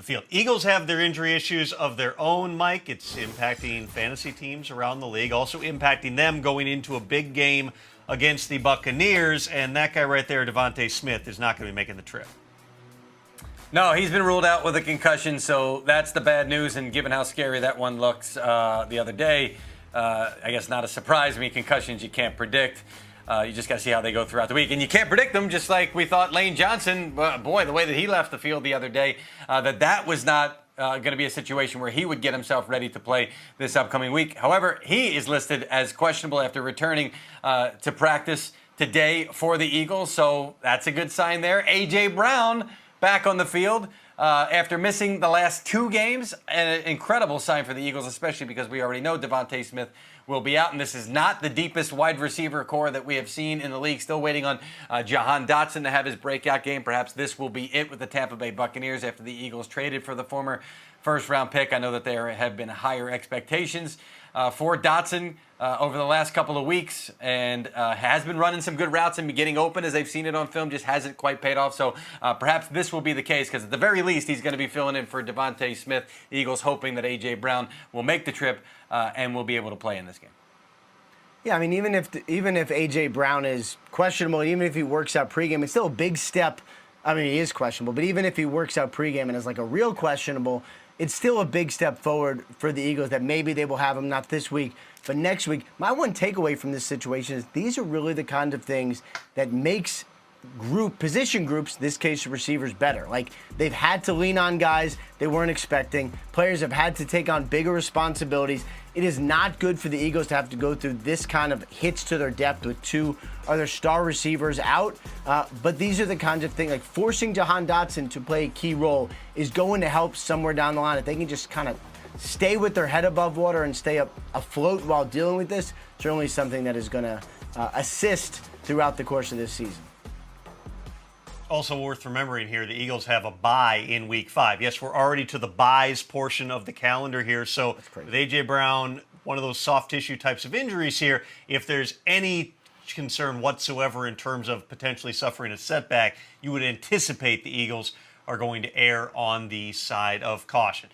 The field. Eagles have their injury issues of their own, Mike. It's impacting fantasy teams around the league, also impacting them going into a big game against the Buccaneers. And that guy right there, Devontae Smith, is not going to be making the trip. No, he's been ruled out with a concussion, so that's the bad news. And given how scary that one looks the other day, I guess not a surprise. I mean, concussions you can't predict. You just got to see how they go throughout the week. And you can't predict them, just like we thought Lane Johnson, boy, the way that he left the field the other day, that was not going to be a situation where he would get himself ready to play this upcoming week. However, he is listed as questionable after returning to practice today for the Eagles, so that's a good sign there. A.J. Brown back on the field after missing the last 2 games. An incredible sign for the Eagles, especially because we already know Devontae Smith will be out, and this is not the deepest wide receiver core that we have seen in the league. Still waiting on Jahan Dotson to have his breakout game. Perhaps this will be it with the Tampa Bay Buccaneers after the Eagles traded for the former first-round pick. I know that there have been higher expectations for Dotson over the last couple of weeks, and has been running some good routes and getting open as they've seen it on film, just hasn't quite paid off. So perhaps this will be the case, because at the very least he's going to be filling in for Devontae Smith. The Eagles hoping that A.J. Brown will make the trip and will be able to play in this game. Yeah, I mean, even if A.J. Brown is questionable, even if he works out pregame, it's still a big step. I mean, he is questionable, but even if he works out pregame and is like a real questionable, it's still a big step forward for the Eagles that maybe they will have him not this week, but next week. My one takeaway from this situation is these are really the kind of things that makes position groups, this case receivers, better. Like, they've had to lean on guys they weren't expecting. Players have had to take on bigger responsibilities. It is not good for the Eagles to have to go through this kind of hits to their depth with 2 other star receivers out. But these are the kinds of things, like forcing Jahan Dotson to play a key role is going to help somewhere down the line. If they can just kind of stay with their head above water and stay afloat while dealing with this, certainly something that is going to assist throughout the course of this season. Also worth remembering here, the Eagles have a bye in Week 5. Yes, we're already to the byes portion of the calendar here. So with A.J. Brown, one of those soft tissue types of injuries here, if there's any concern whatsoever in terms of potentially suffering a setback, you would anticipate the Eagles are going to err on the side of caution.